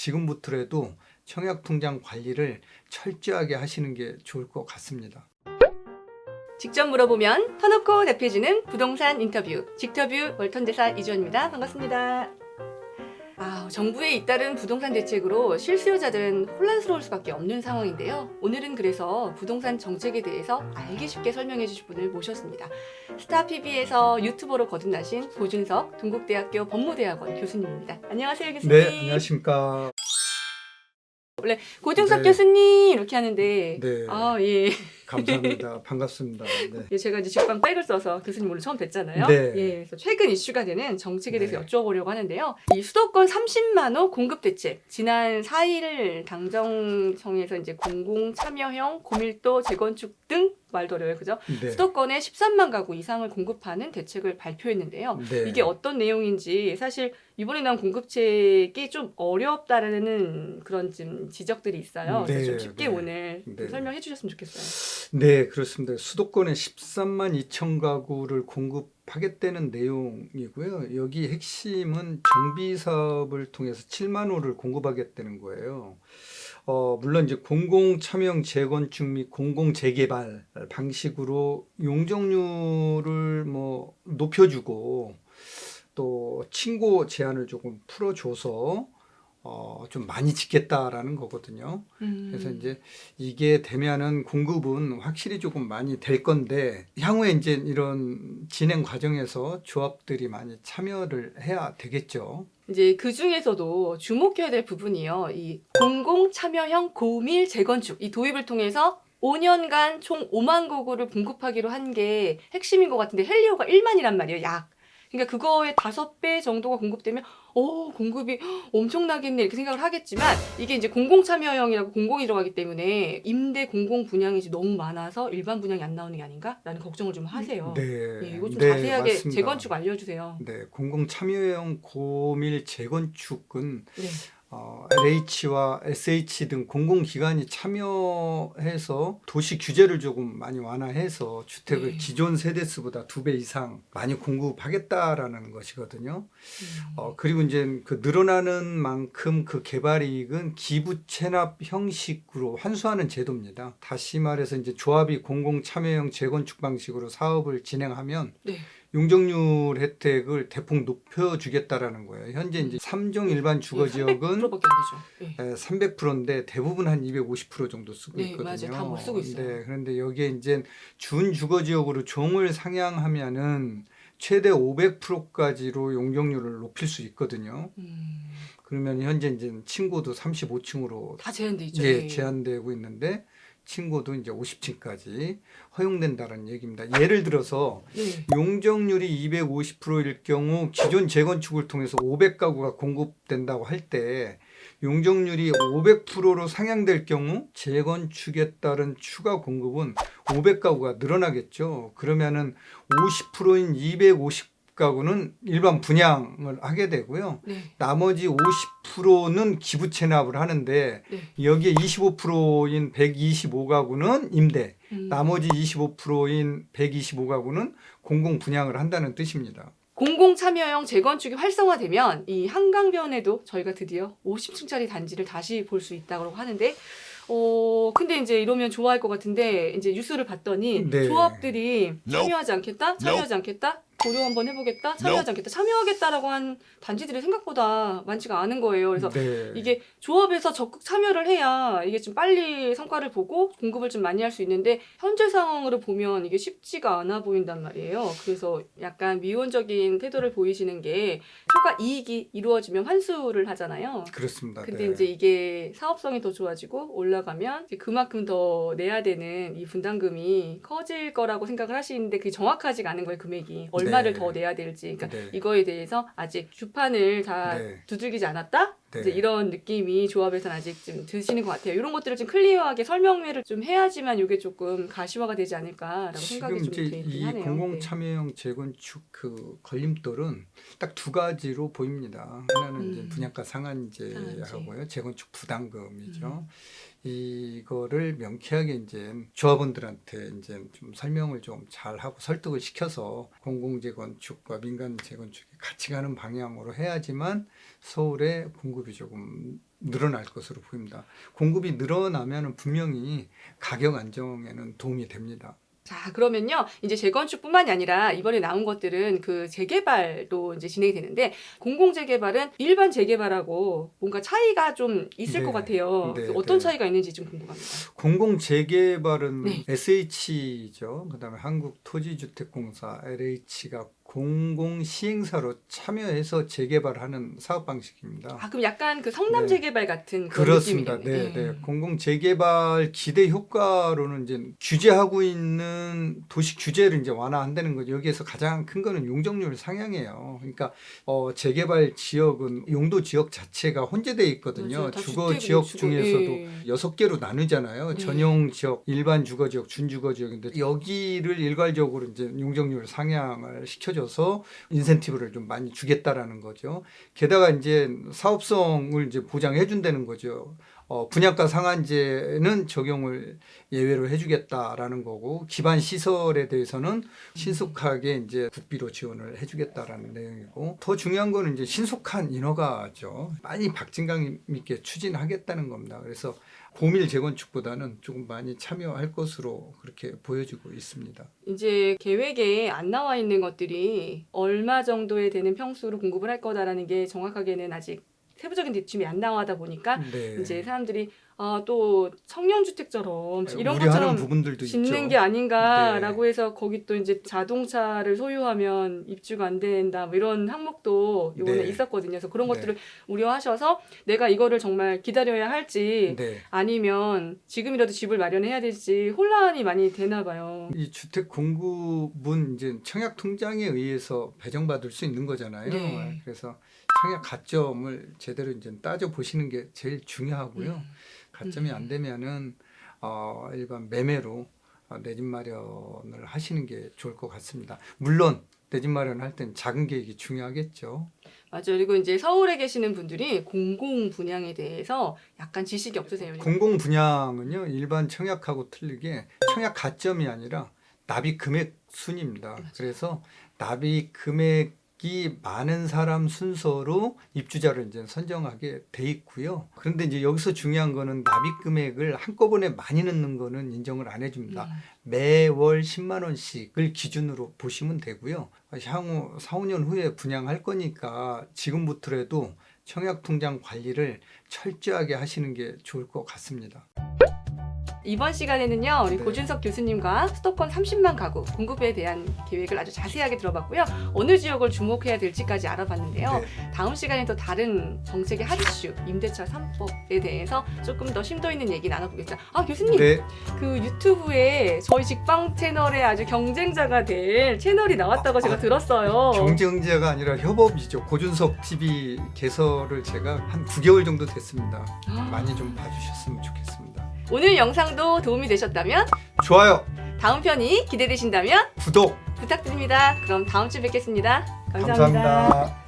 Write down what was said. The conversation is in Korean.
지금부터라도 청약통장 관리를 철저하게 하시는 게 좋을 것 같습니다. 직접 물어보면 터놓고 답해주는 부동산 인터뷰 직터뷰 월턴대사 이주연입니다. 반갑습니다. 정부의 잇따른 부동산 대책으로 실수요자들은 혼란스러울 수밖에 없는 상황인데요. 오늘은 그래서 부동산 정책에 대해서 알기 쉽게 설명해 주실 분을 모셨습니다. 스타PB에서 유튜버로 거듭나신 고준석 동국대학교 법무대학원 교수님입니다. 안녕하세요, 교수님. 네, 안녕하십니까. 원래 고준석 네. 교수님 이렇게 하는데 네. 예. 감사합니다. 반갑습니다. 네. 예, 제가 이제 직방 백을 써서 교수님 오늘 처음 뵀잖아요. 네. 예, 그래서 최근 이슈가 되는 정책에 대해서 네. 여쭤보려고 하는데요. 이 수도권 30만 호 공급 대책 지난 4일 당정청에서 이제 공공 참여형 고밀도 재건축 등 말도 어려워요, 그죠? 네. 수도권에 13만 가구 이상을 공급하는 대책을 발표했는데요. 네. 이게 어떤 내용인지 사실 이번에 나온 공급책이 좀 어렵다라는 그런 좀 지적들이 있어요. 그래서 좀 네, 쉽게 네. 오늘 네. 좀 설명해 주셨으면 좋겠어요. 네, 그렇습니다. 수도권에 13만 2천 가구를 공급하겠다는 내용이고요. 여기 핵심은 정비 사업을 통해서 7만 호를 공급하겠다는 거예요. 물론 이제 공공 참여형 재건축 및 공공 재개발 방식으로 용적률을 뭐 높여주고 또 층고 제한을 조금 풀어줘서 좀 많이 짓겠다라는 거거든요. 그래서 이제 이게 되면은 공급은 확실히 조금 많이 될 건데 향후에 이제 이런 진행 과정에서 조합들이 많이 참여를 해야 되겠죠. 이제 그 중에서도 주목해야 될 부분이요. 이 공공 참여형 고밀 재건축 이 도입을 통해서 5년간 총 5만 가구를 공급하기로 한 게 핵심인 것 같은데 헬리오가 1만이란 말이에요. 약. 그러니까 그거의 5배 정도가 공급되면 공급이 엄청나겠네 이렇게 생각을 하겠지만 이게 이제 공공 참여형이라고 공공이 들어가기 때문에 임대 공공 분양이 이제 너무 많아서 일반 분양이 안 나오는 게 아닌가라는 걱정을 좀 하세요. 네, 예, 이거 좀 네, 자세하게 맞습니다. 재건축 알려주세요. 네, 공공 참여형 고밀 재건축은 네. LH와 SH 등 공공기관이 참여해서 도시 규제를 조금 많이 완화해서 주택을 네. 기존 세대수보다 2배 이상 많이 공급하겠다라는 것이거든요. 그리고 이제 그 늘어나는 만큼 그 개발이익은 기부 체납 형식으로 환수하는 제도입니다. 다시 말해서 이제 조합이 공공 참여형 재건축 방식으로 사업을 진행하면 네. 용적률 혜택을 대폭 높여주겠다라는 거예요. 현재 이제 3종 일반 주거 지역은 300%밖에 안 되죠. 네. 300%인데 대부분 한 250% 정도 쓰고 네, 있거든요. 맞아요. 다 못 쓰고 있어요. 네, 그런데 여기에 이제 준 주거 지역으로 종을 상향하면은 최대 500%까지로 용적률을 높일 수 있거든요. 그러면 현재 이제 층고도 35층으로 다 제한돼 있죠. 예, 제한되고 있는데 층고도 이제 50층까지 허용된다는 얘기입니다. 예를 들어서 네. 용적률이 250%일 경우 기존 재건축을 통해서 500가구가 공급된다고 할 때 용적률이 500%로 상향될 경우 재건축에 따른 추가 공급은 500가구가 늘어나겠죠. 그러면은 50%인 250가구는 일반 분양을 하게 되고요. 네. 나머지 50%는 기부 체납을 하는데 네. 여기에 25%인 125가구는 임대, 나머지 25%인 125가구는 공공 분양을 한다는 뜻입니다. 공공 참여형 재건축이 활성화되면 이 한강변에도 저희가 드디어 50층짜리 단지를 다시 볼 수 있다고 하는데 근데 이제 이러면 좋아할 것 같은데 이제 뉴스를 봤더니 네. 조합들이 참여하지 않겠다? 참여하지 않겠다? 고려 한번 해보겠다? 참여하지 않겠다? 참여하겠다라고 한 단지들이 생각보다 많지가 않은 거예요. 그래서 네. 이게 조합에서 적극 참여를 해야 이게 좀 빨리 성과를 보고 공급을 좀 많이 할 수 있는데 현재 상황으로 보면 이게 쉽지가 않아 보인단 말이에요. 그래서 약간 미온적인 태도를 보이시는 게 초과 이익이 이루어지면 환수를 하잖아요. 그렇습니다. 근데 네. 이제 이게 사업성이 더 좋아지고 올라가면 이제 그만큼 더 내야 되는 이 분담금이 커질 거라고 생각을 하시는데 그게 정확하지가 않은 거예요, 금액이. 얼마를 네. 더 내야 될지. 그러니까 네. 이거에 대해서 아직 주판을 다 네. 두들기지 않았다? 네. 이제 이런 느낌이 조합에서는 아직 좀 드시는 것 같아요. 이런 것들을 좀 클리어하게 설명회를 좀 해야지만 이게 조금 가시화가 되지 않을까라고 생각이 지금 좀 이제 들긴 이 하네요. 공공 네. 참여형 재건축 그 걸림돌은 딱 2가지로 보입니다. 하나는 이제 분양가 상한제하고요, 재건축 부담금이죠. 이거를 명쾌하게 이제 조합원들한테 이제 좀 설명을 좀 잘하고 설득을 시켜서 공공 재건축과 민간 재건축이 같이 가는 방향으로 해야지만 서울에 공급이 조금 늘어날 것으로 보입니다. 공급이 늘어나면 분명히 가격 안정에는 도움이 됩니다. 자, 그러면요. 이제 재건축뿐만이 아니라 이번에 나온 것들은 그 재개발도 이제 진행이 되는데 공공 재개발은 일반 재개발하고 뭔가 차이가 좀 있을 네. 것 같아요. 네, 어떤 네. 차이가 있는지 좀 궁금합니다. 공공 재개발은 네. SH죠. 그다음에 한국토지주택공사 LH가 공공 시행사로 참여해서 재개발하는 사업 방식입니다. 아, 그럼 약간 그 성남 네. 재개발 같은 그런 그렇습니다. 느낌이겠네요. 네, 네. 공공 재개발 기대 효과로는 이제 규제하고 있는 도시 규제를 이제 완화한다는 거죠. 여기에서 가장 큰 거는 용적률 상향이에요. 그러니까 재개발 지역은 용도 지역 자체가 혼재되어 있거든요. 맞아요. 다 주거 주택이고 지역 주거, 중에서도 예. 6개로 나누잖아요. 네. 전용 지역, 일반 주거 지역, 준주거 지역인데 여기를 일괄적으로 이제 용적률 상향을 시켜줘서 인센티브를 좀 많이 주겠다라는 거죠. 게다가 이제 사업성을 이제 보장해 준다는 거죠. 분양가 상한제는 적용을 예외로 해주겠다라는 거고 기반 시설에 대해서는 신속하게 이제 국비로 지원을 해주겠다라는 내용이고 더 중요한 거는 이제 신속한 인허가죠. 빨리 박진감 있게 추진하겠다는 겁니다. 그래서 고밀 재건축보다는 조금 많이 참여할 것으로 그렇게 보여지고 있습니다. 이제 계획에 안 나와 있는 것들이 얼마 정도에 되는 평수로 공급을 할 거다라는 게 정확하게는 아직 세부적인 대충이 안 나와다 보니까 네. 이제 사람들이 또 청년주택처럼 이런 우려하는 것처럼 부분들도 짓는 있죠. 게 아닌가라고 네. 해서 거기 또 이제 자동차를 소유하면 입주가 안 된다 뭐 이런 항목도 요번에 네. 있었거든요. 그래서 그런 네. 것들을 우려하셔서 내가 이거를 정말 기다려야 할지 네. 아니면 지금이라도 집을 마련해야 될지 혼란이 많이 되나 봐요. 이 주택 공급은 이제 청약 통장에 의해서 배정받을 수 있는 거잖아요. 네. 그래서 청약 가점을 제대로 이제 따져 보시는 게 제일 중요하고요. 가점이 안 되면은 일반 매매로 내 집 마련을 하시는 게 좋을 것 같습니다. 물론 내 집 마련할 땐 작은 계획이 중요하겠죠. 맞아요. 그리고 이제 서울에 계시는 분들이 공공 분양에 대해서 약간 지식이 없으세요. 공공 분양은요 일반 청약하고 틀리게 청약 가점이 아니라 납입 금액 순입니다. 그래서 납입 금액이 많은 사람 순서로 입주자를 이제 선정하게 돼 있고요. 그런데 이제 여기서 중요한 거는 납입 금액을 한꺼번에 많이 넣는 거는 인정을 안 해줍니다. 매월 10만 원씩을 기준으로 보시면 되고요. 향후 4, 5년 후에 분양할 거니까 지금부터라도 청약통장 관리를 철저하게 하시는 게 좋을 것 같습니다. 이번 시간에는요, 우리 네. 고준석 교수님과 수도권 30만 가구 공급에 대한 계획을 아주 자세하게 들어봤고요. 어느 지역을 주목해야 될지까지 알아봤는데요. 네. 다음 시간에 또 다른 정책의 핫 이슈, 임대차 3법에 대해서 조금 더 심도 있는 얘기 나눠보겠습니다. 아, 교수님, 네. 그 유튜브에 저희 직방 채널에 아주 경쟁자가 될 채널이 나왔다고 제가 들었어요. 경쟁자가 아니라 협업이죠. 고준석 TV 개설을 제가 한 9개월 정도 됐습니다. 많이 좀 봐주셨으면 좋겠습니다. 오늘 영상도 도움이 되셨다면 좋아요, 다음 편이 기대되신다면 구독 부탁드립니다. 그럼 다음 주에 뵙겠습니다. 감사합니다. 감사합니다.